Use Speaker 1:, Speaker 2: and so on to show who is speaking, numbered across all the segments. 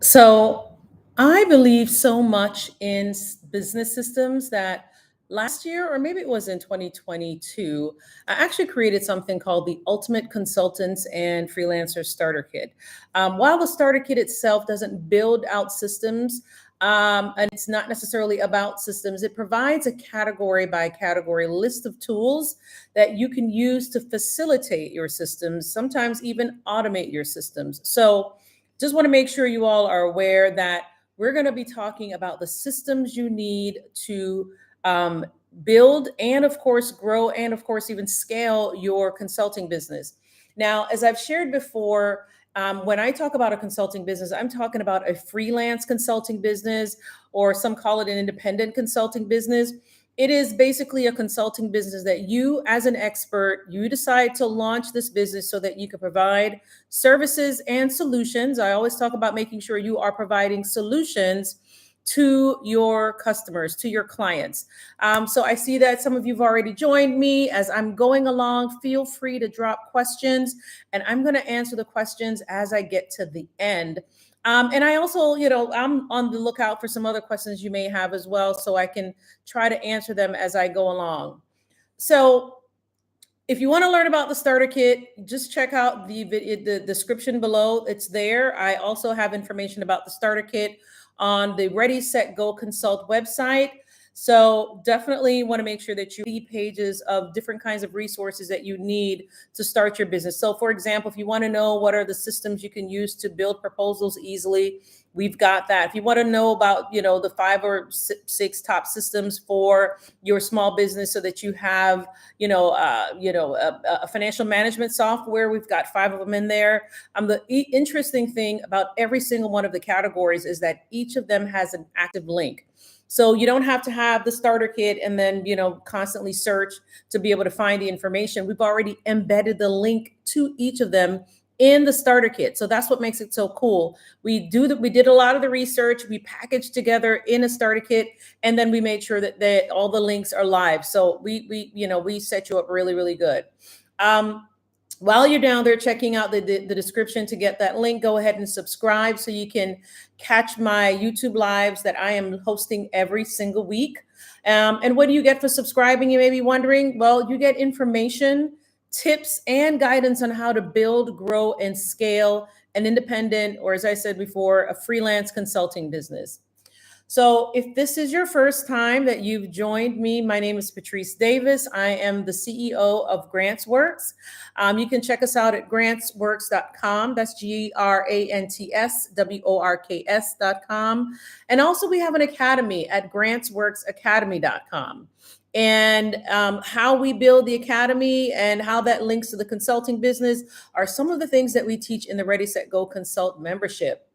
Speaker 1: So I believe so much in business systems that last year, or maybe it was in 2022, I actually created something called the Ultimate Consultants and Freelancer Starter Kit. While the Starter Kit itself doesn't build out systems, and it's not necessarily about systems, it provides a category by category list of tools that you can use to facilitate your systems, sometimes even automate your systems. So just want to make sure you all are aware that we're going to be talking about the systems you need to um, build and, of course, grow and, of course, even scale your consulting business. Now, as I've shared before, when I talk about a consulting business, I'm talking about a freelance consulting business, or some call it an independent consulting business. It is basically a consulting business that you, as an expert, you decide to launch this business so that you can provide services and solutions. I always talk about making sure you are providing solutions to your customers, to your clients. So I see that some of you've already joined me. As I'm going along, feel free to drop questions, and I'm going to answer the questions as I get to the end. And I also, I'm on the lookout for some other questions you may have as well, so I can try to answer them as I go along. So if you want to learn about the starter kit, just check out the description below. It's there. I also have information about the starter kit on the Ready, Set, Go Consult website. So definitely want to make sure that you see pages of different kinds of resources that you need to start your business. So for example, if you want to know what are the systems you can use to build proposals easily, we've got that. If you want to know about, the 5 or 6 top systems for your small business so that you have, a financial management software, we've got 5 of them in there. The interesting thing about every single one of the categories is that each of them has an active link. So you don't have to have the starter kit and then, constantly search to be able to find the information. We've already embedded the link to each of them in the starter kit. So that's what makes it so cool. We did a lot of the research, we packaged together in a starter kit, and then we made sure that all the links are live. So we set you up really, really good. While you're down there checking out the description to get that link, go ahead and subscribe so you can catch my YouTube lives that I am hosting every single week. And what do you get for subscribing? You may be wondering. Well, you get information, tips, and guidance on how to build, grow, and scale an independent, or as I said before, a freelance consulting business. So if this is your first time that you've joined me, my name is Patrice Davis. I am the CEO of GrantsWorks. You can check us out at grantsworks.com. That's GrantsWorks.com. And also we have an academy at grantsworksacademy.com. And how we build the academy and how that links to the consulting business are some of the things that we teach in the Ready, Set, Go Consult membership.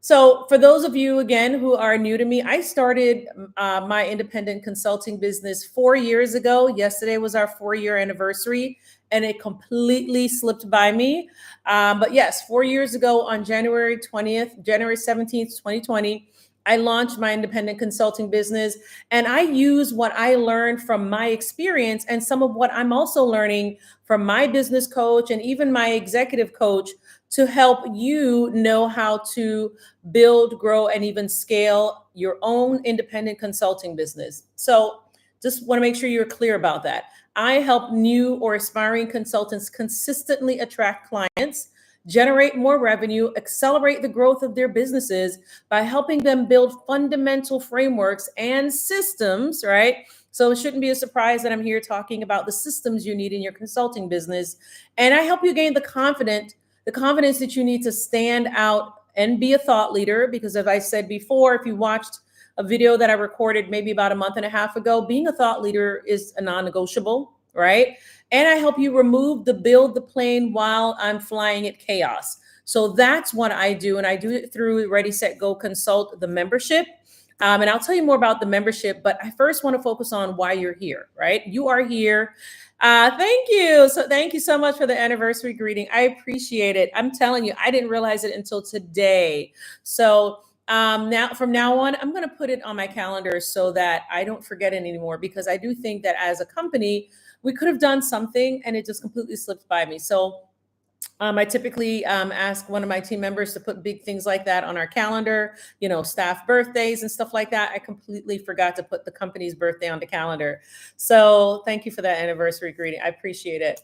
Speaker 1: So, for those of you, again, who are new to me, I started my independent consulting business 4 years ago. Yesterday was our 4-year anniversary, and it completely slipped by me. But yes, 4 years ago on January 17th, 2020, I launched my independent consulting business. And I use what I learned from my experience and some of what I'm also learning from my business coach and even my executive coach to help you know how to build, grow, and even scale your own independent consulting business. So just want to make sure you're clear about that. I help new or aspiring consultants consistently attract clients, generate more revenue, accelerate the growth of their businesses by helping them build fundamental frameworks and systems, right? So it shouldn't be a surprise that I'm here talking about the systems you need in your consulting business. And I help you gain the confidence that you need to stand out and be a thought leader. Because as I said before, if you watched a video that I recorded maybe about a month and a half ago, being a thought leader is a non-negotiable, right? And I help you build the plane while I'm flying at chaos. So that's what I do. And I do it through Ready, Set, Go Consult, the membership. And I'll tell you more about the membership, but I first want to focus on why you're here, right? You are here. Thank you. So thank you so much for the anniversary greeting. I appreciate it. I'm telling you, I didn't realize it until today. So from now on, I'm going to put it on my calendar so that I don't forget it anymore, because I do think that as a company, we could have done something and it just completely slipped by me. So I typically ask one of my team members to put big things like that on our calendar, staff birthdays and stuff like that. I completely forgot to put the company's birthday on the calendar. So thank you for that anniversary greeting. I appreciate it.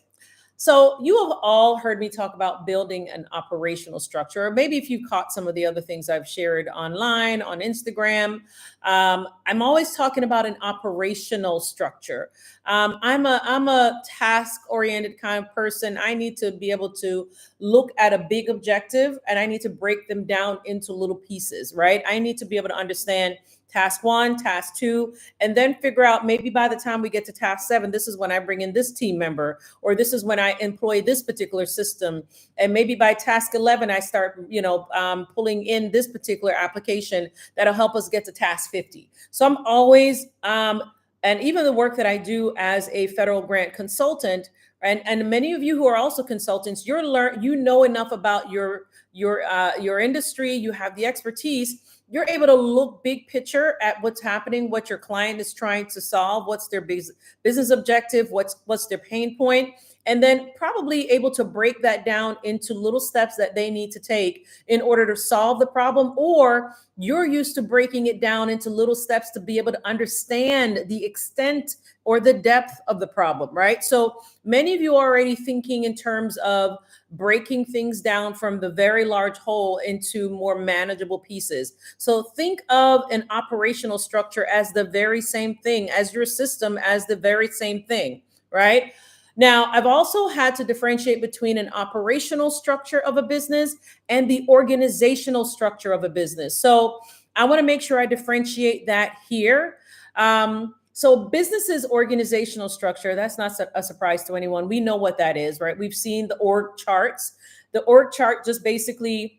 Speaker 1: So you have all heard me talk about building an operational structure, or maybe if you caught some of the other things I've shared online, on Instagram. I'm always talking about an operational structure. I'm a task oriented kind of person. I need to be able to look at a big objective and I need to break them down into little pieces, right? I need to be able to understand task one, task two, and then figure out maybe by the time we get to task seven, this is when I bring in this team member, or this is when I employ this particular system. And maybe by task 11, I start, pulling in this particular application that'll help us get to task 50. So I'm always, and even the work that I do as a federal grant consultant, and many of you who are also consultants, you know enough about your industry, you have the expertise, you're able to look big picture at what's happening, what your client is trying to solve, what's their business objective, what's their pain point, and then probably able to break that down into little steps that they need to take in order to solve the problem, or you're used to breaking it down into little steps to be able to understand the extent or the depth of the problem, right? So many of you are already thinking in terms of breaking things down from the very large whole into more manageable pieces. So think of an operational structure as the very same thing, as your system as the very same thing, right? Now, I've also had to differentiate between an operational structure of a business and the organizational structure of a business. So I want to make sure I differentiate that here. So businesses organizational structure, that's not a surprise to anyone. We know what that is, right? We've seen the org charts. The org chart just basically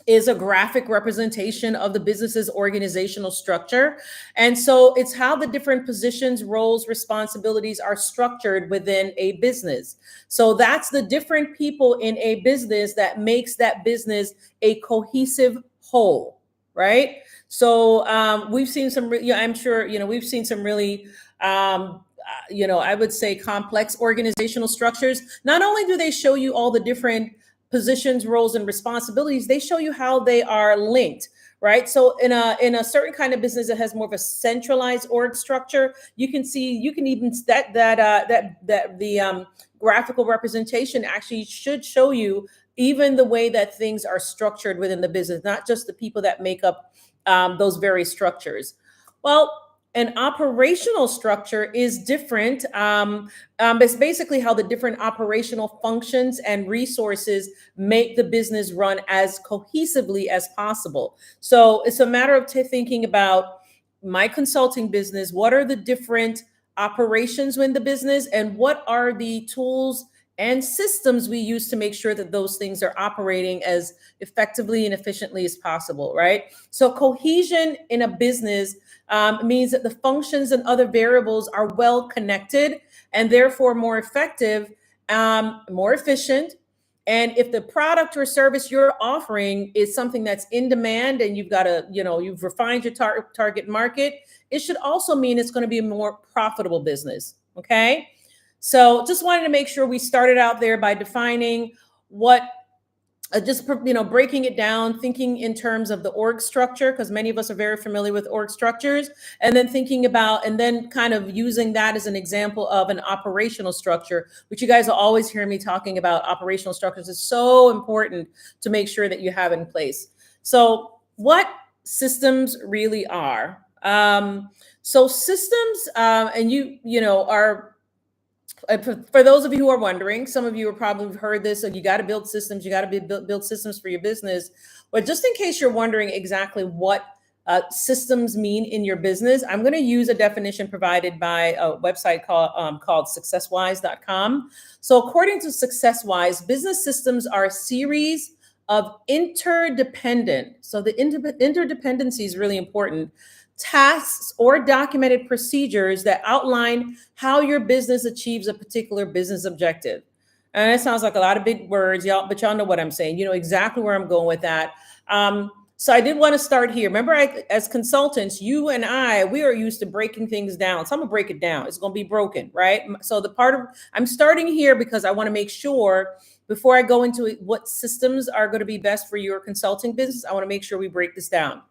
Speaker 1: is a graphic representation of the business's organizational structure. And so it's how the different positions, roles, responsibilities are structured within a business. So that's the different people in a business that makes that business a cohesive whole, right? So we've seen some, I'm sure, we've seen some really, I would say complex organizational structures. Not only do they show you all the different positions, roles, and responsibilities, they show you how they are linked, right? So in a certain kind of business that has more of a centralized org structure, you can even the graphical representation actually should show you even the way that things are structured within the business, not just the people that make up those various structures. Well, an operational structure is different. It's basically how the different operational functions and resources make the business run as cohesively as possible. So it's a matter of thinking about my consulting business. What are the different operations in the business, and what are the tools and systems we use to make sure that those things are operating as effectively and efficiently as possible, right? So cohesion in a business means that the functions and other variables are well connected and therefore more effective, more efficient. And if the product or service you're offering is something that's in demand and you've refined your target market, it should also mean it's going to be a more profitable business. Okay. So just wanted to make sure we started out there by defining what breaking it down, thinking in terms of the org structure, because many of us are very familiar with org structures, and then thinking about, and then kind of using that as an example of an operational structure, which you guys will always hear me talking about. Operational structures is so important to make sure that you have in place. So what systems really are. So systems, and are, for those of you who are wondering, some of you have probably heard this, so you got to build systems, you got to build systems for your business. But just in case you're wondering exactly what systems mean in your business, I'm going to use a definition provided by a website called successwise.com. So according to Successwise, business systems are a series of interdependent, so the interdependency is really important, tasks or documented procedures that outline how your business achieves a particular business objective. And it sounds like a lot of big words, y'all, but y'all know what I'm saying. You know exactly where I'm going with that. So I did want to start here. Remember, as consultants, you and I, we are used to breaking things down. So I'm gonna break it down. It's gonna be broken, right? So the part of I'm starting here because I want to make sure before I go into what systems are going to be best for your consulting business, I want to make sure we break this down.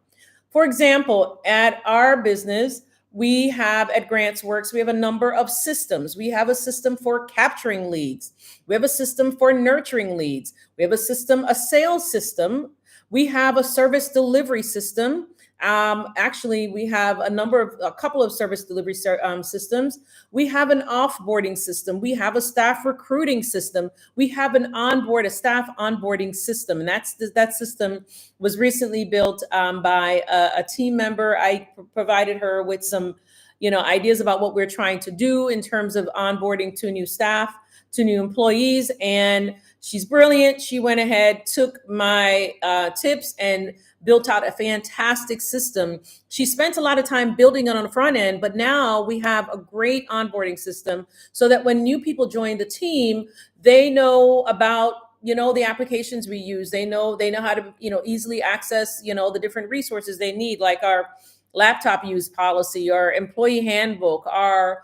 Speaker 1: For example, at our business, we have at Grants Works, we have a number of systems. We have a system for capturing leads. We have a system for nurturing leads. We have a system, a sales system. We have a service delivery system. Actually, we have a couple of service delivery systems. We have an offboarding system. We have a staff recruiting system. We have a staff onboarding system, and that system was recently built by a team member. I provided her with some, ideas about what we're trying to do in terms of onboarding to new staff, to new employees, and she's brilliant. She went ahead, took my tips, and built out a fantastic system. She spent a lot of time building it on the front end, but now we have a great onboarding system so that when new people join the team, they know about the applications we use. They know how to easily access the different resources they need, like our laptop use policy, our employee handbook, our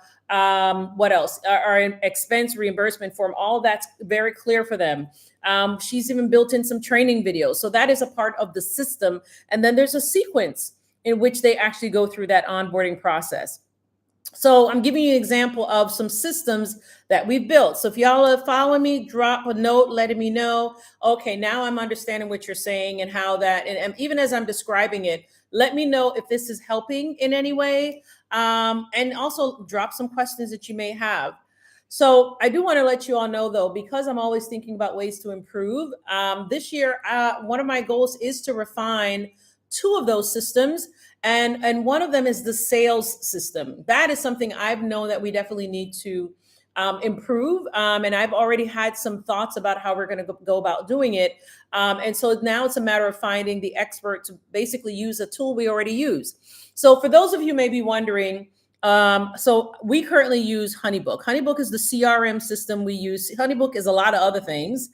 Speaker 1: what else? Our expense reimbursement form. All that's very clear for them. She's even built in some training videos. So that is a part of the system. And then there's a sequence in which they actually go through that onboarding process. So I'm giving you an example of some systems that we've built. So if y'all are following me, drop a note letting me know, okay, now I'm understanding what you're saying and how that, and even as I'm describing it, let me know if this is helping in any way. And also drop some questions that you may have. So I do want to let you all know, though, because I'm always thinking about ways to improve. This year, one of my goals is to refine two of those systems. And one of them is the sales system. That is something I've known that we definitely need to improve. And I've already had some thoughts about how we're going to go about doing it. And so now it's a matter of finding the expert to basically use a tool we already use. So for those of you who may be wondering, so we currently use HoneyBook. HoneyBook is the CRM system we use. HoneyBook is a lot of other things,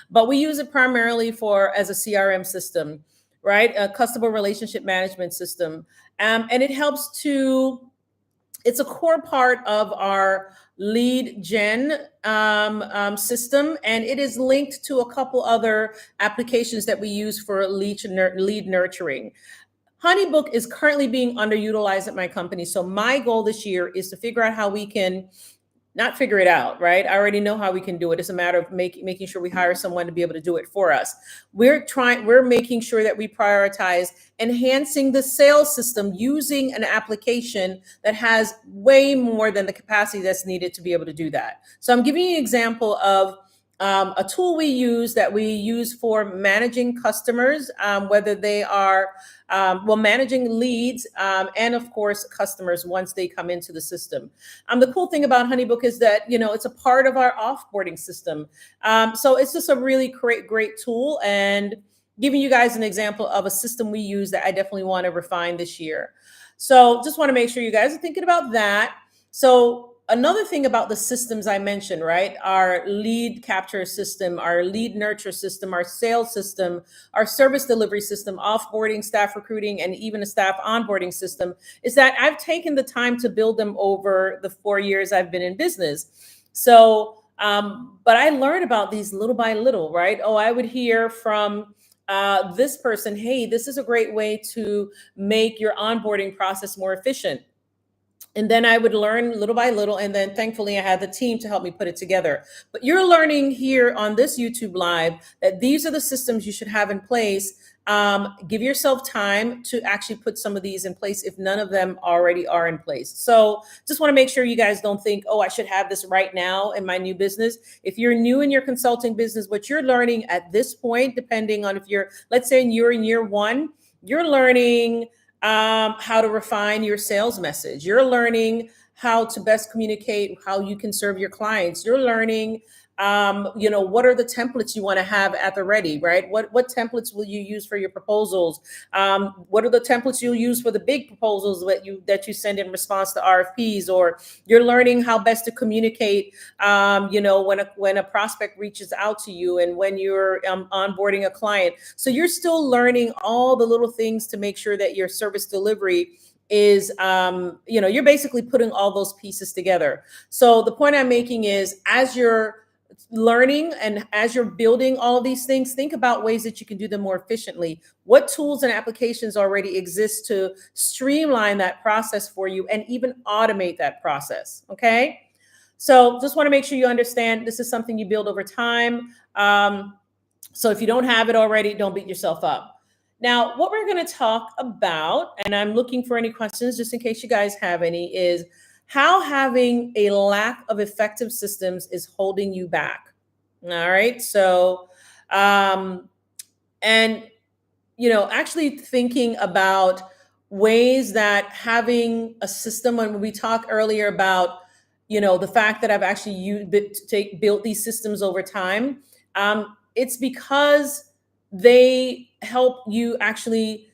Speaker 1: but we use it primarily as a CRM system, right? A customer relationship management system. And it helps it's a core part of our lead gen system, and it is linked to a couple other applications that we use for lead nurturing. HoneyBook is currently being underutilized at my company. So my goal this year is to figure out how we can not figure it out, right? I already know how we can do it. It's a matter of making sure we hire someone to be able to do it for us. We're making sure that we prioritize enhancing the sales system using an application that has way more than the capacity that's needed to be able to do that. So I'm giving you an example of a tool we use for managing customers, whether they are managing leads, and of course customers once they come into the system. The cool thing about HoneyBook is that it's a part of our offboarding system. So it's just a really great tool, and giving you guys an example of a system we use that I definitely want to refine this year. So just want to make sure you guys are thinking about that. So another thing about the systems I mentioned, right? Our lead capture system, our lead nurture system, our sales system, our service delivery system, offboarding, staff recruiting, and even a staff onboarding system, is that I've taken the time to build them over the 4 years I've been in business. So, but I learned about these little by little, right? Oh, I would hear from this person, hey, this is a great way to make your onboarding process more efficient. And then I would learn little by little. And then thankfully I had the team to help me put it together. But you're learning here on this YouTube Live that these are the systems you should have in place. Give yourself time to actually put some of these in place if none of them already are in place. So just want to make sure you guys don't think, oh, I should have this right now in my new business. If you're new in your consulting business, what you're learning at this point, depending on let's say you're in year one, you're learning how to refine your sales message. You're learning how to best communicate, how you can serve your clients. You're learning What are the templates you want to have at the ready, right? What templates will you use for your proposals? What are the templates you'll use for the big proposals that you send in response to RFPs? Or you're learning how best to communicate, when a prospect reaches out to you, and when you're onboarding a client. So you're still learning all the little things to make sure that your service delivery is, you're basically putting all those pieces together. So the point I'm making is, as you're learning and as you're building all of these things, think about ways that you can do them more efficiently. What tools and applications already exist to streamline that process for you and even automate that process? Okay. So just want to make sure you understand this is something you build over time. So if you don't have it already, don't beat yourself up. Now, what we're going to talk about, and I'm looking for any questions just in case you guys have any, is how having a lack of effective systems is holding you back. All right. So, and, actually thinking about ways that having a system, when we talked earlier about, the fact that I've actually built these systems over time, it's because they help you actually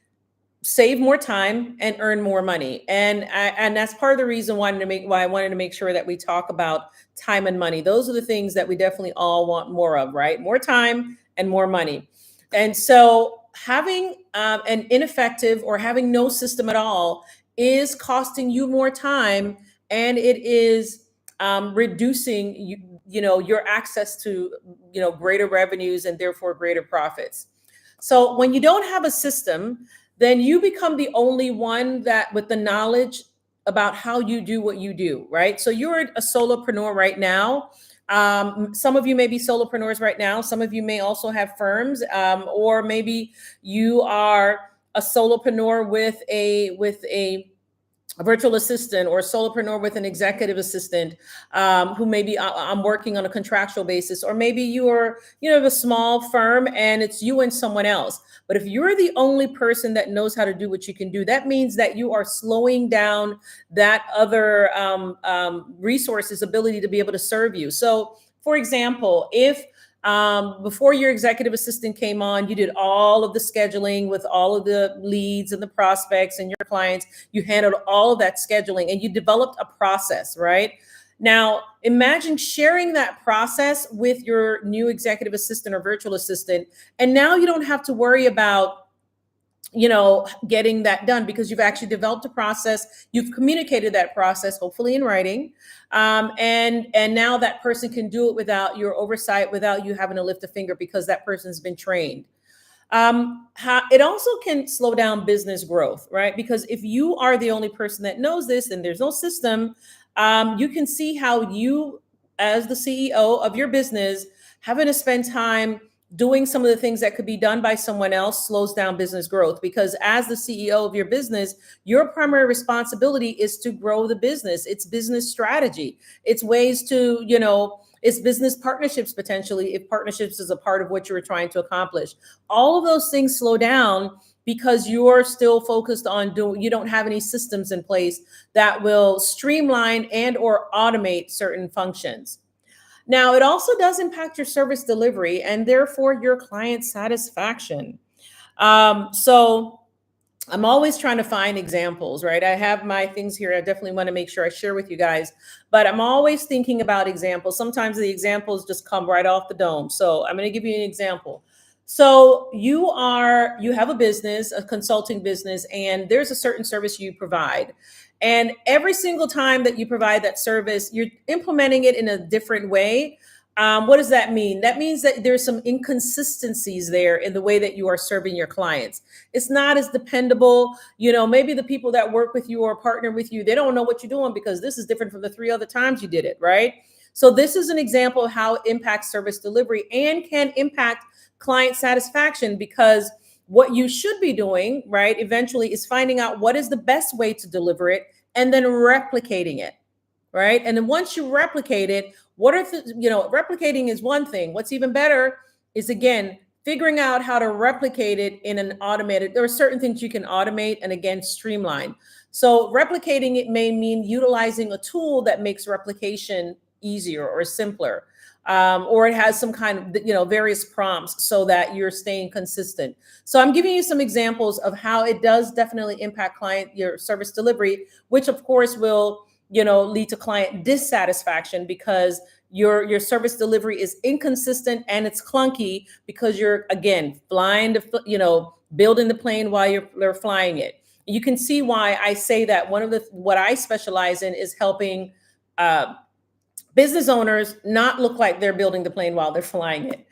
Speaker 1: save more time and earn more money. And that's part of the reason why I wanted to make sure that we talk about time and money. Those are the things that we definitely all want more of, right? More time and more money. And so having an ineffective or having no system at all is costing you more time, and it is reducing your access to greater revenues and therefore greater profits. So when you don't have a system, then you become the only one that with the knowledge about how you do what you do, right? So you're a solopreneur right now. Some of you may be solopreneurs right now. Some of you may also have firms, or maybe you are a solopreneur with a virtual assistant, or a solopreneur with an executive assistant, who maybe I'm working on a contractual basis, or maybe you're a small firm and it's you and someone else. But if you're the only person that knows how to do what you can do, that means that you are slowing down that other resource's ability to be able to serve you. So, for example, if before your executive assistant came on, you did all of the scheduling with all of the leads and the prospects and your clients. You handled all of that scheduling and you developed a process, right? Now, imagine sharing that process with your new executive assistant or virtual assistant. And now you don't have to worry about getting that done, because you've actually developed a process, you've communicated that process, hopefully in writing, and now that person can do it without your oversight, without you having to lift a finger, because that person's been trained. It also can slow down business growth, right? Because if you are the only person that knows this and there's no system, you can see how you, as the CEO of your business, having to spend time doing some of the things that could be done by someone else slows down business growth. Because as the CEO of your business, your primary responsibility is to grow the business. It's business strategy. It's ways to, it's business partnerships, potentially, if partnerships is a part of what you were trying to accomplish. All of those things slow down because you're still focused on you don't have any systems in place that will streamline and or automate certain functions. Now, it also does impact your service delivery and therefore your client satisfaction. So I'm always trying to find examples, right? I have my things here. I definitely want to make sure I share with you guys, but I'm always thinking about examples. Sometimes the examples just come right off the dome. So I'm going to give you an example. So you have a business, a consulting business, and there's a certain service you provide. And every single time that you provide that service, you're implementing it in a different way. What does that mean? That means that there's some inconsistencies there in the way that you are serving your clients. It's not as dependable. Maybe the people that work with you or partner with you, they don't know what you're doing because this is different from the 3 other times you did it, right? So this is an example of how it impacts service delivery and can impact client satisfaction, because what you should be doing, right, eventually is finding out what is the best way to deliver it and then replicating it, right? And then once you replicate it, replicating is one thing. What's even better is, again, figuring out how to replicate it in an automated, there are certain things you can automate and, again, streamline. So replicating it may mean utilizing a tool that makes replication easier or simpler. or it has some kind of, various prompts so that you're staying consistent. So I'm giving you some examples of how it does definitely impact your service delivery, which of course will, lead to client dissatisfaction because your service delivery is inconsistent and it's clunky because you're, again, flying to, building the plane while they're flying it. You can see why I say that what I specialize in is helping uh, business owners not look like they're building the plane while they're flying it.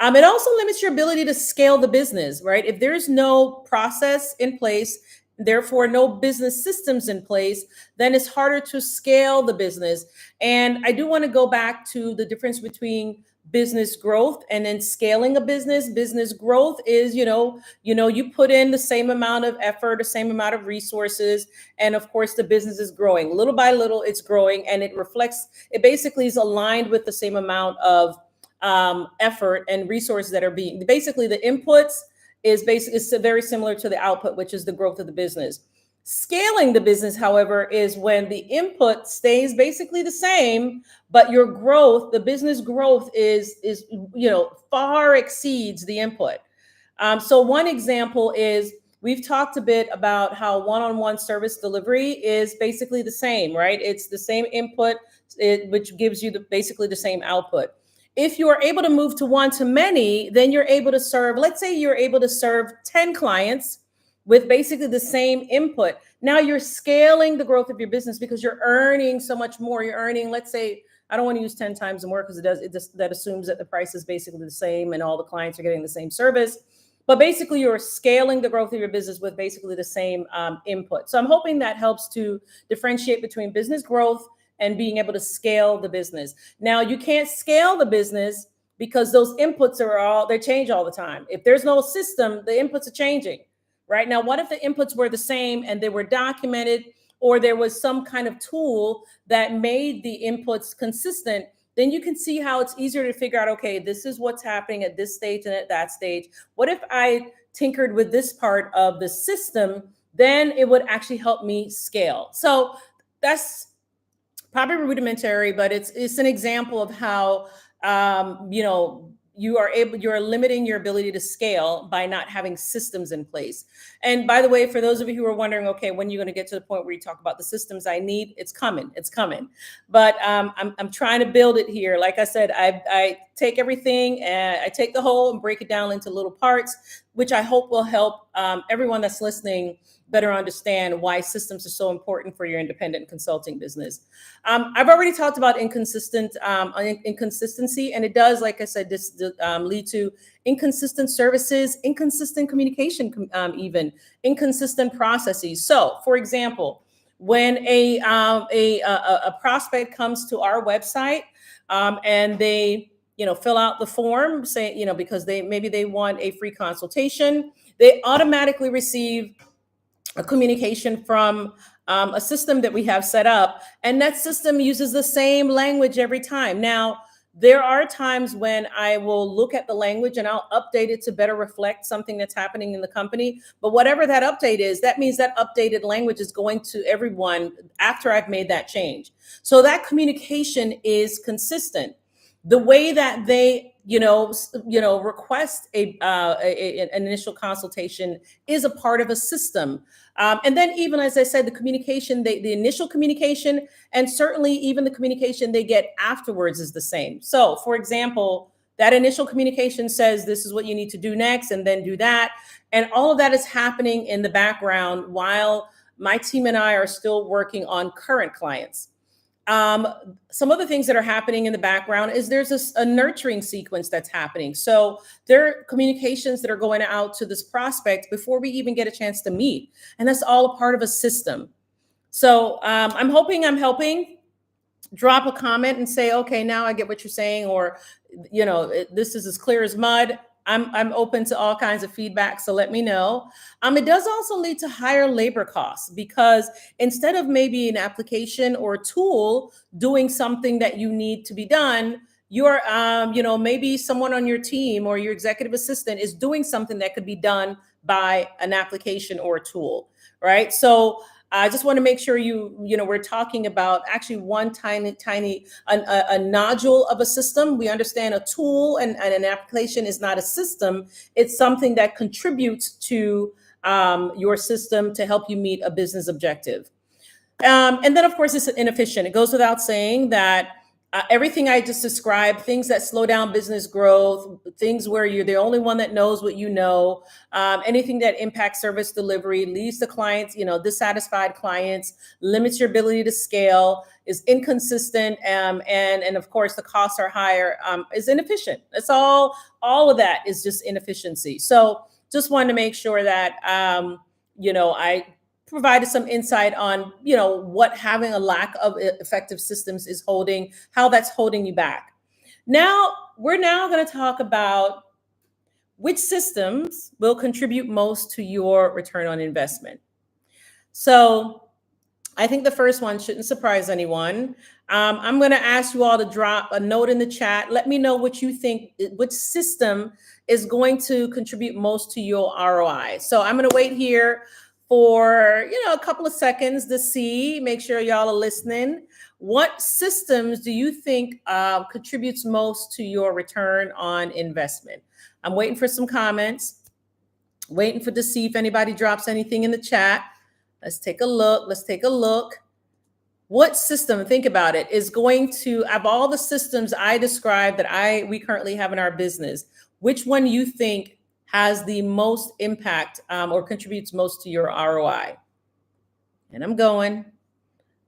Speaker 1: It also limits your ability to scale the business, right? If there's no process in place, therefore no business systems in place, then it's harder to scale the business. And I do want to go back to the difference between business growth and then scaling a business. Business growth is, you put in the same amount of effort, the same amount of resources, and of course the business is growing. Little by little, it's growing, and it basically is aligned with the same amount of effort and resources that are basically the inputs is very similar to the output, which is the growth of the business. Scaling the business, however, is when the input stays basically the same, but your growth, the business growth is far exceeds the input. So one example is, we've talked a bit about how one-on-one service delivery is basically the same, right? It's the same input, which gives you basically the same output. If you are able to move to one-to-many, then you're able to serve, let's say you're able to serve 10 clients with basically the same input. Now you're scaling the growth of your business because you're earning so much more. You're earning, let's say, I don't want to use 10 times more because that assumes that the price is basically the same and all the clients are getting the same service. But basically, you're scaling the growth of your business with basically the same input. So I'm hoping that helps to differentiate between business growth and being able to scale the business. Now, you can't scale the business because those inputs they change all the time. If there's no system, the inputs are changing, right? Now, what if the inputs were the same and they were documented, or there was some kind of tool that made the inputs consistent? Then you can see how it's easier to figure out, okay, this is what's happening at this stage and at that stage. What if I tinkered with this part of the system? Then it would actually help me scale. So that's probably rudimentary, but it's an example of how you're limiting your ability to scale by not having systems in place. And by the way, for those of you who are wondering, okay, when are you going to get to the point where you talk about the systems I need? It's coming. But I'm trying to build it here. Like I said, I take everything and I take the whole and break it down into little parts, which I hope will help everyone that's listening better understand why systems are so important for your independent consulting business. I've already talked about inconsistency, and it does, like I said, lead to inconsistent services, inconsistent communication, even inconsistent processes. So, for example, when a prospect comes to our website and they fill out the form, say because maybe they want a free consultation, they automatically receive a communication from a system that we have set up, and that system uses the same language every time. Now, there are times when I will look at the language and I'll update it to better reflect something that's happening in the company. But whatever that update is, that means that updated language is going to everyone after I've made that change. So that communication is consistent. The way that they request an initial consultation is a part of a system. And then, even as I said, the communication, the initial communication, and certainly even the communication they get afterwards is the same. So, for example, that initial communication says, this is what you need to do next, and then do that. And all of that is happening in the background while my team and I are still working on current clients. Some of the things that are happening in the background is there's a nurturing sequence that's happening. So there are communications that are going out to this prospect before we even get a chance to meet. And that's all a part of a system. So I'm hoping I'm helping. Drop a comment and say, okay, now I get what you're saying, or, this is as clear as mud. I'm open to all kinds of feedback, so let me know. It does also lead to higher labor costs because instead of maybe an application or a tool doing something that you need to be done, you're, maybe someone on your team or your executive assistant is doing something that could be done by an application or a tool, right? So I just want to make sure we're talking about actually one tiny a nodule of a system. We understand a tool and an application is not a system. It's something that contributes to your system to help you meet a business objective. And then, of course, it's inefficient. It goes without saying that everything I just described, things that slow down business growth, things where you're the only one that knows what you know, anything that impacts service delivery, leaves the clients, dissatisfied clients, limits your ability to scale, is inconsistent, and of course the costs are higher, is inefficient. That's all of that is just inefficiency. So just wanted to make sure that I provided some insight on what having a lack of effective systems is holding, how that's holding you back. Now we're going to talk about which systems will contribute most to your return on investment. So I think the first one shouldn't surprise anyone. I'm going to ask you all to drop a note in the chat. Let me know what you think, which system is going to contribute most to your ROI. So I'm going to wait here for a couple of seconds to see, make sure y'all are listening. What systems do you think contributes most to your return on investment? I'm waiting for some comments, waiting to see if anybody drops anything in the chat. Let's take a look. What system, think about it, is going to, of all the systems I described that we currently have in our business, which one you think has the most impact or contributes most to your ROI? And I'm going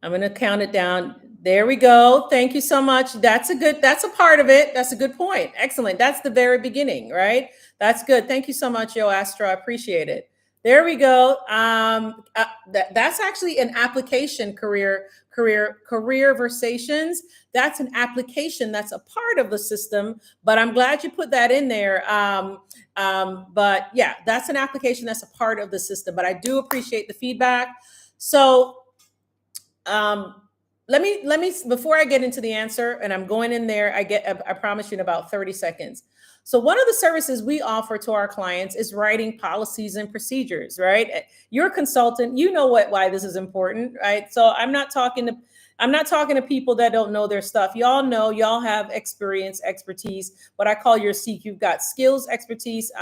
Speaker 1: to count it down. There we go. Thank you so much. That's a part of it. That's a good point. Excellent. That's the very beginning, right? That's good. Thank you so much, Yo Astro. I appreciate it. There we go. That's actually an application, career versations. That's an application that's a part of the system, but I'm glad you put that in there. But yeah, that's an application that's a part of the system, but I do appreciate the feedback. So let me, before I get into the answer, and I'm going in there, I promise you in about 30 seconds. So one of the services we offer to our clients is writing policies and procedures, right? You're a consultant, you know why this is important, right? So I'm not talking to people that don't know their stuff. Y'all know, y'all have experience, expertise, what I call your SEEK. You've got skills, expertise,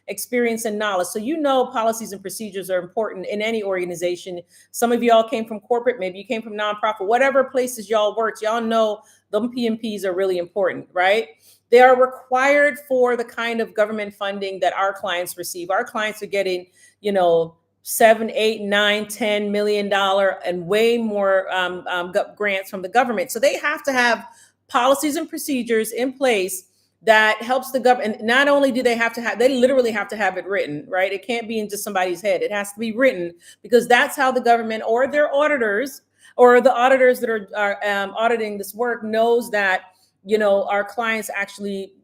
Speaker 1: experience, and knowledge. So policies and procedures are important in any organization. Some of y'all came from corporate, maybe you came from nonprofit, whatever places y'all worked, y'all know them PMPs are really important, right? They are required for the kind of government funding that our clients receive. Our clients are getting, $7, $8, $9, $10 million and way more grants from the government. So they have to have policies and procedures in place that helps the government. And not only do they literally have to have it written, right? It can't be in just somebody's head. It has to be written because that's how the government or their auditors or the auditors that are auditing this work knows that our clients actually,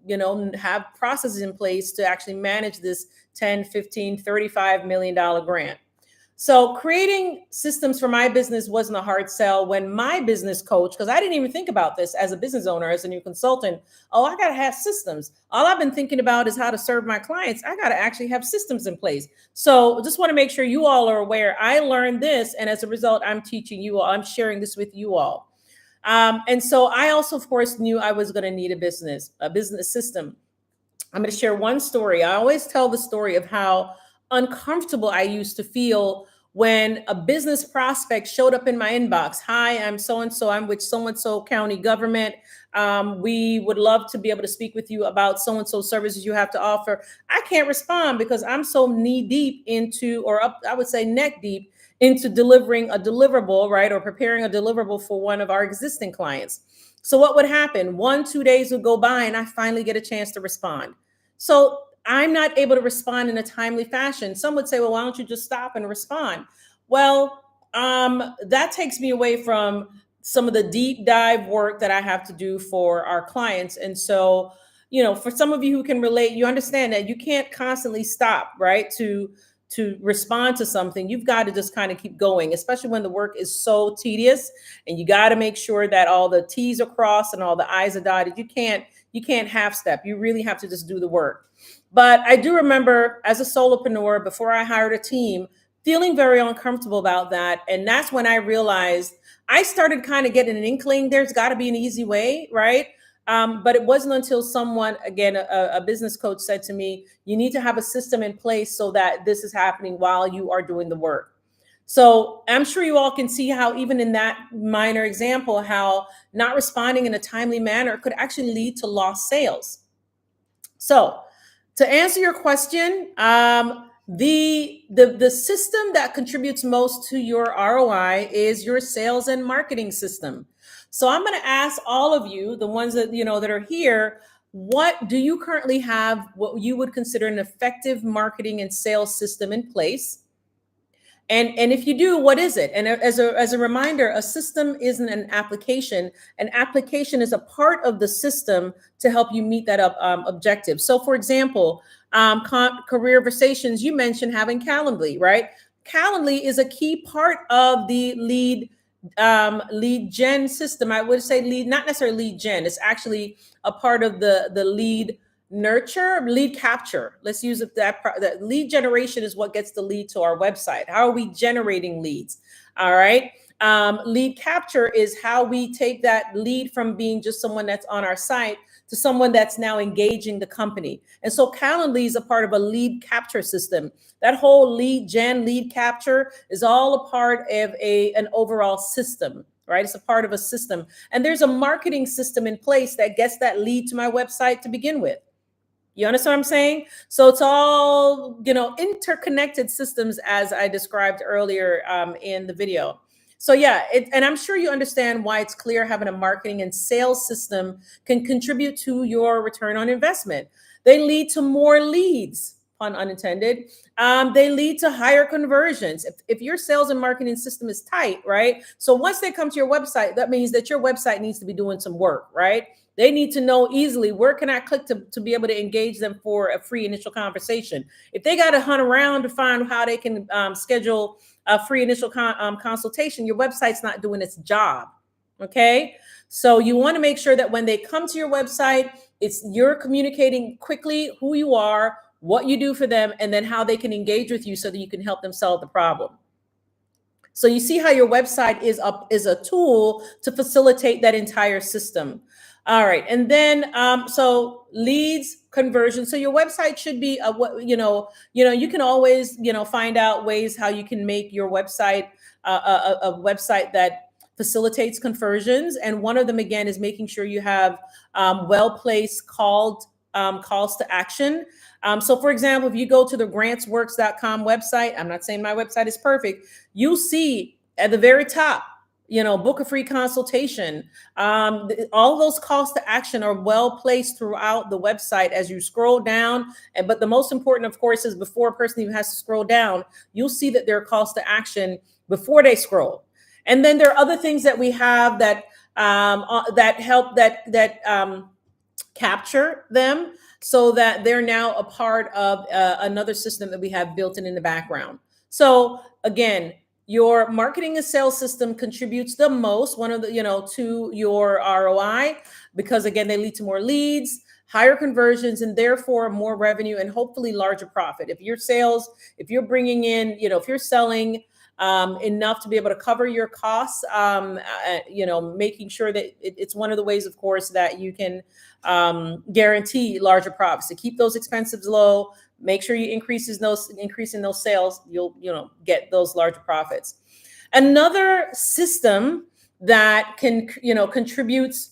Speaker 1: have processes in place to actually manage this 10, 15, $35 million grant. So creating systems for my business wasn't a hard sell when my business coach, because I didn't even think about this as a business owner, as a new consultant. Oh, I got to have systems. All I've been thinking about is how to serve my clients. I got to actually have systems in place. So just want to make sure you all are aware. I learned this, and as a result, I'm teaching you all. I'm sharing this with you all. And so I also, of course, knew I was going to need a business system. I'm going to share one story. I always tell the story of how uncomfortable I used to feel when a business prospect showed up in my inbox. Hi, I'm so-and-so. I'm with so-and-so county government. We would love to be able to speak with you about so-and-so services you have to offer. I can't respond because I'm so knee deep into, or up, I would say neck deep into delivering a deliverable, right? Or preparing a deliverable for one of our existing clients. So what would happen? 1-2 days would go by and I finally get a chance to respond. So I'm not able to respond in a timely fashion. Some would say, well, why don't you just stop and respond? Well, that takes me away from some of the deep dive work that I have to do for our clients. And so, for some of you who can relate, you understand that you can't constantly stop, right? To respond to something, you've got to just kind of keep going, especially when the work is so tedious and you got to make sure that all the T's are crossed and all the I's are dotted. You can't half step. You really have to just do the work. But I do remember as a solopreneur, before I hired a team, feeling very uncomfortable about that. And that's when I realized I started kind of getting an inkling there's got to be an easy way, right? But it wasn't until someone, again, a business coach said to me, you need to have a system in place so that this is happening while you are doing the work. So I'm sure you all can see how, even in that minor example, how not responding in a timely manner could actually lead to lost sales. So to answer your question, the system that contributes most to your ROI is your sales and marketing system. So I'm going to ask all of you, the ones that that are here, what do you currently have, what you would consider an effective marketing and sales system in place? And if you do, what is it? And as a reminder, a system isn't an application. An application is a part of the system to help you meet that objective. So, for example, career conversations, you mentioned having Calendly, right? Calendly is a key part of the lead gen system. I would say lead, not necessarily lead gen. It's actually a part of the lead capture. Let's use it that lead generation is what gets the lead to our website. How are we generating leads? All right. Lead capture is how we take that lead from being just someone that's on our site to someone that's now engaging the company. And so Calendly is a part of a lead capture system. That whole lead capture is all a part of an overall system, right? It's a part of a system. And there's a marketing system in place that gets that lead to my website to begin with. You understand what I'm saying? So it's all, interconnected systems, as I described earlier in the video. So yeah, and I'm sure you understand why it's clear having a marketing and sales system can contribute to your return on investment. They lead to more leads, pun unintended. They lead to higher conversions. If your sales and marketing system is tight, right? So once they come to your website, that means that your website needs to be doing some work, right? They need to know easily where can I click to be able to engage them for a free initial conversation. If they got to hunt around to find how they can schedule a free initial consultation, your website's not doing its job. Okay, so you want to make sure that when they come to your website, you're communicating quickly who you are, what you do for them, and then how they can engage with you so that you can help them solve the problem. So you see how your website is a tool to facilitate that entire system. All right, and then so leads, conversion. So your website should be you can always find out ways how you can make your website a website that facilitates conversions. And one of them, again, is making sure you have well-placed calls to action. So for example, if you go to the grantsworks.com website, I'm not saying my website is perfect, you'll see at the very top, book a free consultation. All those calls to action are well placed throughout the website as you scroll down. But the most important, of course, is before a person even has to scroll down, you'll see that there are calls to action before they scroll. And then there are other things that we have that help capture them so that they're now a part of another system that we have built in the background. So again, your marketing and sales system contributes the most, to your ROI, because again, they lead to more leads, higher conversions, and therefore more revenue and hopefully larger profit. If you're bringing in, if you're selling enough to be able to cover your costs, making sure that it's one of the ways, of course, that you can guarantee larger profits. To keep those expenses low, make sure you increasing those sales, you'll get those larger profits. Another system that contributes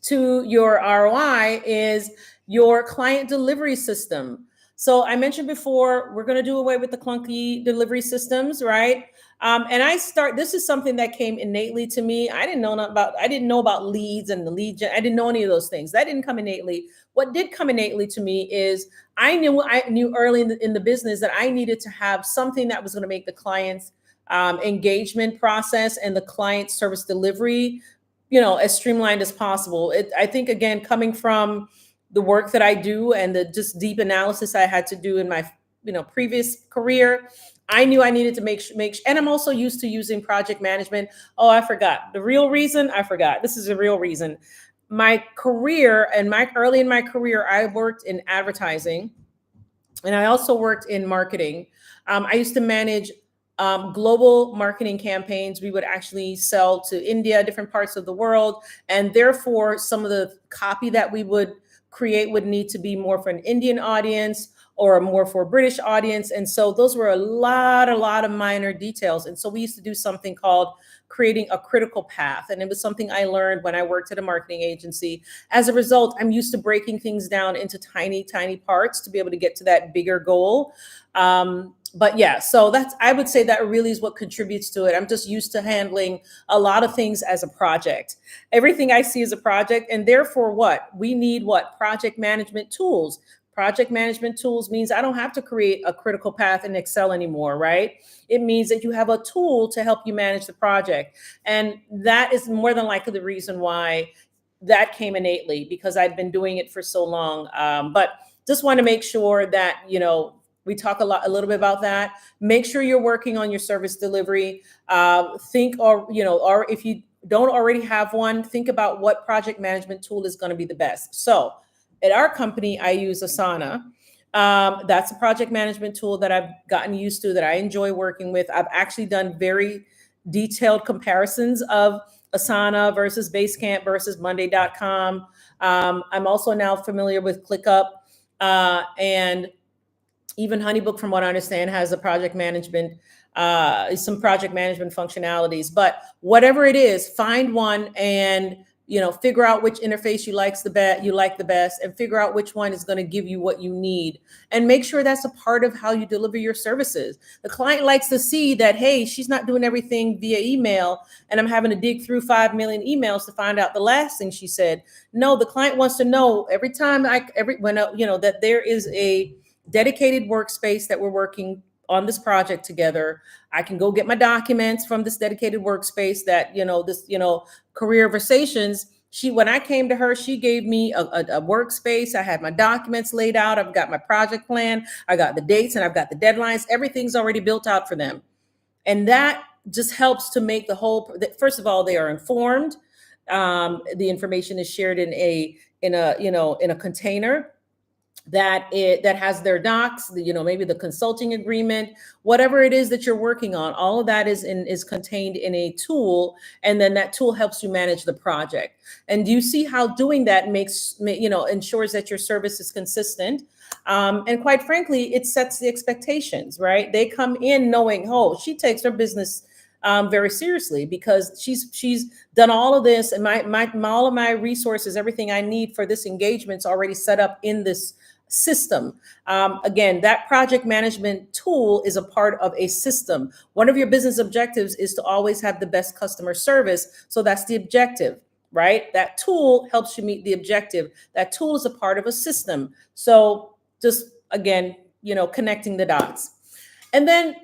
Speaker 1: to your ROI is your client delivery system. So I mentioned before, we're going to do away with the clunky delivery systems, right? This is something that came innately to me. I didn't know about leads and the lead gen. I didn't know any of those things. That didn't come innately. What did come innately to me is I knew early in the business that I needed to have something that was going to make the client's engagement process and the client service delivery, as streamlined as possible. I think, again, coming from the work that I do and the just deep analysis I had to do in my previous career, I knew I needed to make and I'm also used to using project management. Oh, I forgot. The real reason, I forgot. This is a real reason. My career early in my career, I worked in advertising and I also worked in marketing. I used to manage global marketing campaigns. We would actually sell to India, different parts of the world. And therefore, some of the copy that we would create would need to be more for an Indian audience or more for a British audience. And so those were a lot of minor details. And so we used to do something called creating a critical path. And it was something I learned when I worked at a marketing agency. As a result, I'm used to breaking things down into tiny, tiny parts to be able to get to that bigger goal. But yeah, so that's, I would say that really is what contributes to it. I'm just used to handling a lot of things as a project. Everything I see as a project, and therefore what? We need what? Project management tools. Project management tools means I don't have to create a critical path in Excel anymore, right? It means that you have a tool to help you manage the project. And that is more than likely the reason why that came innately, because I'd been doing it for so long. But just want to make sure that, we talk a little bit about that. Make sure you're working on your service delivery. Think, or if you don't already have one, think about what project management tool is going to be the best. So at our company, I use Asana. That's a project management tool that I've gotten used to, that I enjoy working with. I've actually done very detailed comparisons of Asana versus Basecamp versus Monday.com. I'm also now familiar with ClickUp, and even Honeybook, from what I understand, has a project management, some project management functionalities. But whatever it is, find one and figure out which interface you like the best, and figure out which one is going to give you what you need, and make sure that's a part of how you deliver your services. The client likes to see that, hey, she's not doing everything via email, and I'm having to dig through 5 million emails to find out the last thing she said. No, the client wants to know that there is a dedicated workspace that we're working on this project together. I can go get my documents from this dedicated workspace that, Careerversations. When I came to her, she gave me a workspace. I had my documents laid out. I've got my project plan. I got the dates and I've got the deadlines. Everything's already built out for them. And that just helps to make first of all, they are informed. The information is shared in a container that has their docs, maybe the consulting agreement, whatever it is that you're working on. All of that is contained in a tool, and then that tool helps you manage the project. And do you see how doing that ensures that your service is consistent? And quite frankly, it sets the expectations, right? They come in knowing, oh, she takes her business very seriously, because she's done all of this, and all of my resources, everything I need for this engagement's already set up in this system. Again, that project management tool is a part of a system. One of your business objectives is to always have the best customer service. So that's the objective, right? That tool helps you meet the objective. That tool is a part of a system. So just, again, connecting the dots. And then,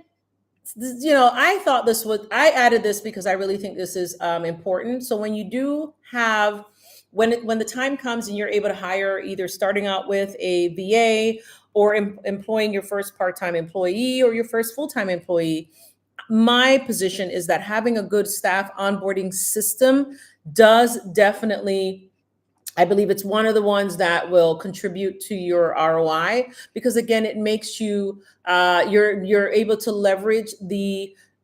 Speaker 1: I added this because I really think this is important. So when you do have, when the time comes and you're able to hire, either starting out with a VA or employing your first part-time employee or your first full-time employee, my position is that having a good staff onboarding system does definitely, I believe it's one of the ones that will contribute to your ROI, because again, it makes you, you're able to leverage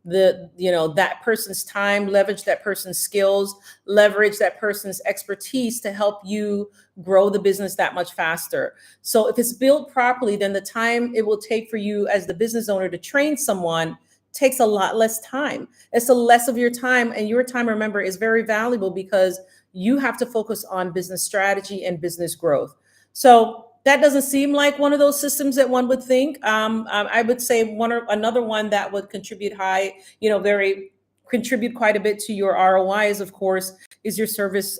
Speaker 1: that person's time, leverage that person's skills, leverage that person's expertise to help you grow the business that much faster. So if it's built properly, then the time it will take for you as the business owner to train someone takes a lot less time. It's a less of your time, and your time, remember, is very valuable because you have to focus on business strategy and business growth. So that doesn't seem like one of those systems that one would think. I would say another one that would contribute contribute quite a bit to your ROI is, of course, is your service,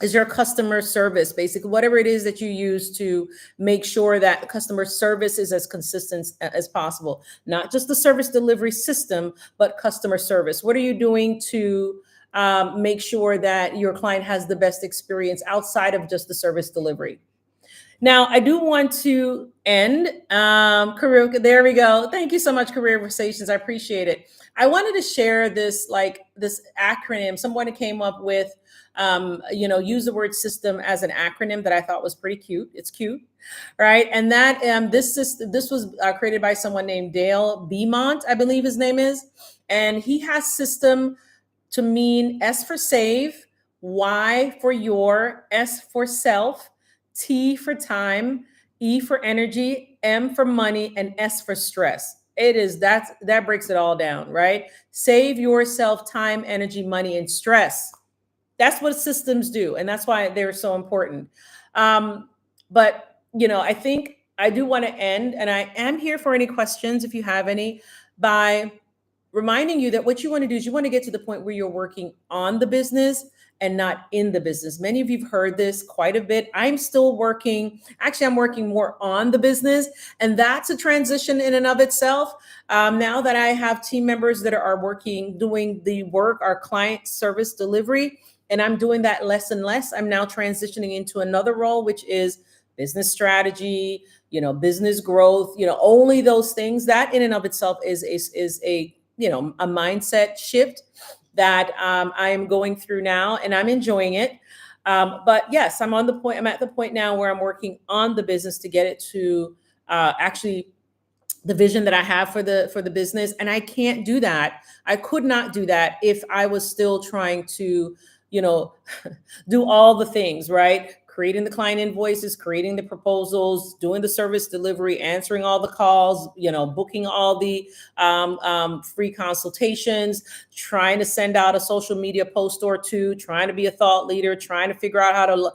Speaker 1: is your customer service, basically, whatever it is that you use to make sure that customer service is as consistent as possible. Not just the service delivery system, but customer service. What are you doing to make sure that your client has the best experience outside of just the service delivery? Now, I do want to end career. There we go. Thank you so much, Career Conversations. I appreciate it. I wanted to share this, like this acronym. Someone came up with, use the word system as an acronym that I thought was pretty cute. It's cute, right? And that this was created by someone named Dale Beaumont, I believe his name is, and he has system to mean S for save, Y for your, S for self, T for time, E for energy, M for money, and S for stress. That breaks it all down, right? Save yourself time, energy, money, and stress. That's what systems do, and that's why they're so important. But I think I do want to end, and I am here for any questions if you have any, by reminding you that what you want to do is you want to get to the point where you're working on the business and not in the business. Many of you've heard this quite a bit. I'm still working. Actually, I'm working more on the business, and that's a transition in and of itself. Now that I have team members that are working, doing the work, our client service delivery, and I'm doing that less and less. I'm now transitioning into another role, which is business strategy, business growth, only those things. That in and of itself is a a mindset shift that I am going through now, and I'm enjoying it. But yes, I'm at the point now where I'm working on the business to get it to actually the vision that I have for the business. And I can't do that. I could not do that if I was still trying to, you know, do all the things, right? Creating the client invoices, creating the proposals, doing the service delivery, answering all the calls, booking all the free consultations, trying to send out a social media post or two, trying to be a thought leader, trying to figure out how to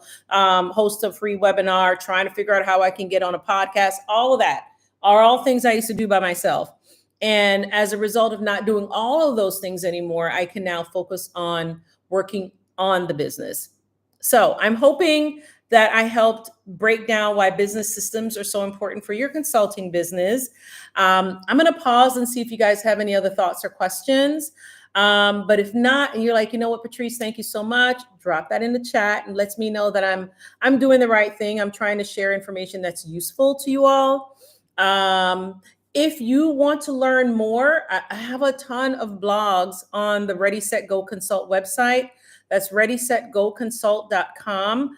Speaker 1: host a free webinar, trying to figure out how I can get on a podcast. All of that are all things I used to do by myself. And as a result of not doing all of those things anymore, I can now focus on working on the business. So I'm hoping that I helped break down why business systems are so important for your consulting business. I'm going to pause and see if you guys have any other thoughts or questions. But if not, and you're like, you know what, Patrice, thank you so much. Drop that in the chat and lets me know that I'm doing the right thing. I'm trying to share information that's useful to you all. If you want to learn more, I have a ton of blogs on the Ready, Set, Go Consult website. That's readysetgoconsult.com,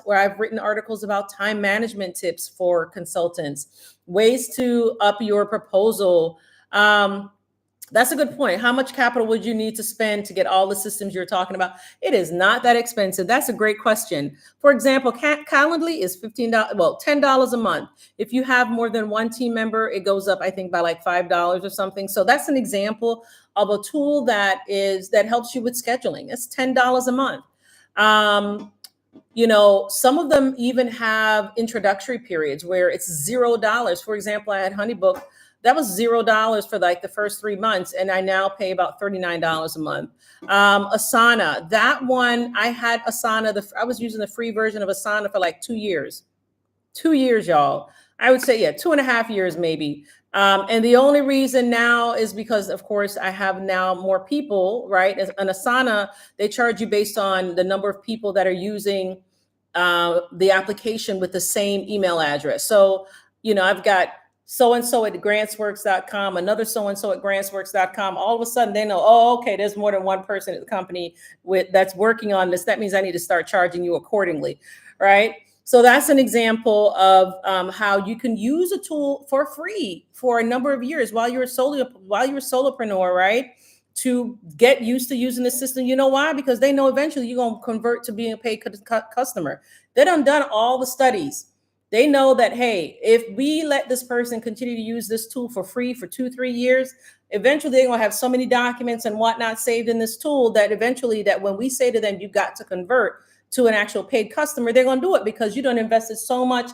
Speaker 1: where I've written articles about time management tips for consultants, ways to up your proposal. That's a good point. How much capital would you need to spend to get all the systems you're talking about? It is not that expensive. That's a great question. For example, Calendly is $10 a month. If you have more than one team member, it goes up, I think, by like $5 or something. So that's an example of a tool that helps you with scheduling. It's $10 a month. Some of them even have introductory periods where it's $0. For example, I had Honeybook. That was $0 for like the first 3 months, and I now pay about $39 a month. Asana, that one, I had Asana. I was using the free version of Asana for like 2 years. 2 years, y'all. I would say, 2.5 years maybe. And the only reason now is because, of course, I have now more people, right? An Asana, they charge you based on the number of people that are using the application with the same email address. So, I've got so-and-so at grantsworks.com, another so-and-so at grantsworks.com. All of a sudden they know, oh, okay, there's more than one person at the company that's working on this. That means I need to start charging you accordingly, right? So that's an example of how you can use a tool for free for a number of years while you're a solopreneur, right? To get used to using the system. You know why? Because they know eventually you're going to convert to being a paid customer. They done all the studies. They know that, hey, if we let this person continue to use this tool for free for 2-3 years, eventually they're going to have so many documents and whatnot saved in this tool that eventually that when we say to them, you've got to convert to an actual paid customer, they're going to do it because you done invested so much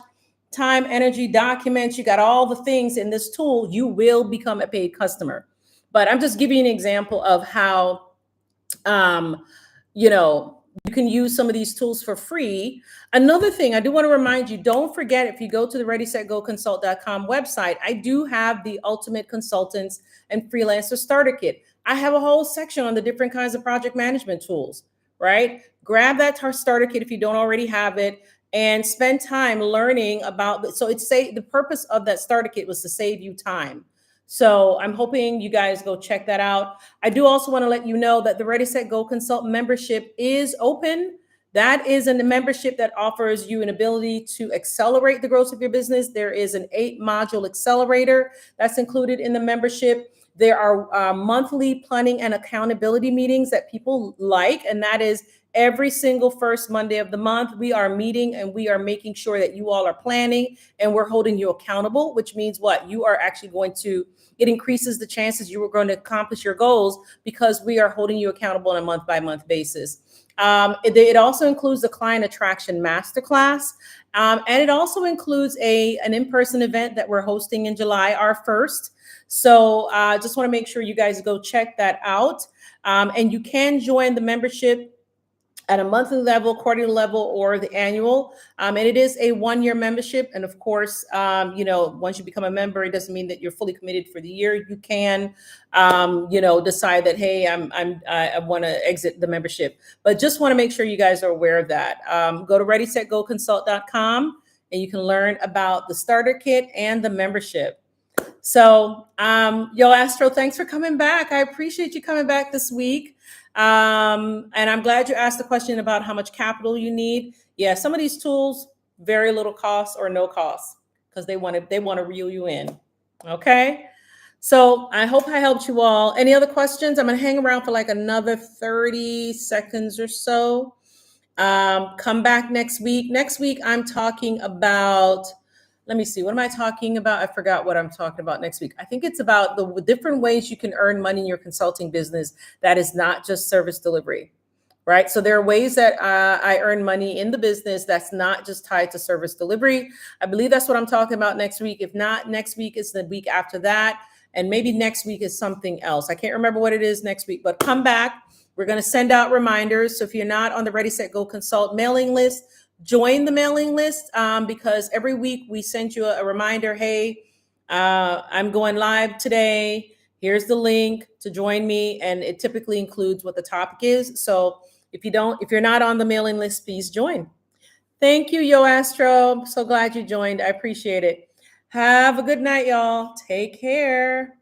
Speaker 1: time, energy, documents, you got all the things in this tool, you will become a paid customer. But I'm just giving you an example of how, you can use some of these tools for free. Another thing I do want to remind you, don't forget, if you go to the readysetgoconsult.com website, I do have the Ultimate Consultants and Freelancer Starter Kit. I have a whole section on the different kinds of project management tools, right? Grab that starter kit if you don't already have it. and spend time learning about so it's say the purpose of that starter kit was to save you time. So I'm hoping you guys go check that out. I do also want to let you know that the Ready Set Go Consult membership is open. That is a membership that offers you an ability to accelerate the growth of your business. There is an 8-module accelerator that's included in the membership. There are monthly planning and accountability meetings that people like, and that is every single first Monday of the month. We are meeting and we are making sure that you all are planning and we're holding you accountable, which means what? You are actually going to, it increases the chances you are going to accomplish your goals because we are holding you accountable on a month by month basis. It also includes the client attraction masterclass. And it also includes an in-person event that we're hosting in July, our first. So just want to make sure you guys go check that out. And you can join the membership at a monthly level, quarterly level, or the annual. And it is a 1-year membership. And of course, once you become a member, it doesn't mean that you're fully committed for the year. You can, decide that, hey, I want to exit the membership. But just want to make sure you guys are aware of that. Go to readysetgoconsult.com and you can learn about the starter kit and the membership. So, Yo Astro, thanks for coming back. I appreciate you coming back this week. And I'm glad you asked the question about how much capital you need. Yeah, some of these tools, very little cost or no cost because they want to reel you in. Okay. So I hope I helped you all. Any other questions? I'm going to hang around for like another 30 seconds or so. Come back next week. Next week, I'm talking about, let me see, what am I talking about? I forgot what I'm talking about next week. I think it's about the different ways you can earn money in your consulting business that is not just service delivery, right? So there are ways that I earn money in the business that's not just tied to service delivery. I believe that's what I'm talking about next week. If not next week, it's the week after that. And maybe next week is something else. I can't remember what it is next week, but come back. We're going to send out reminders. So if you're not on the Ready, Set, Go Consult mailing list, join the mailing list because every week we send you a reminder. Hey, I'm going live today. Here's the link to join me. And it typically includes what the topic is. So if you're not on the mailing list, please join. Thank you, Yo Astro. So glad you joined. I appreciate it. Have a good night, y'all. Take care.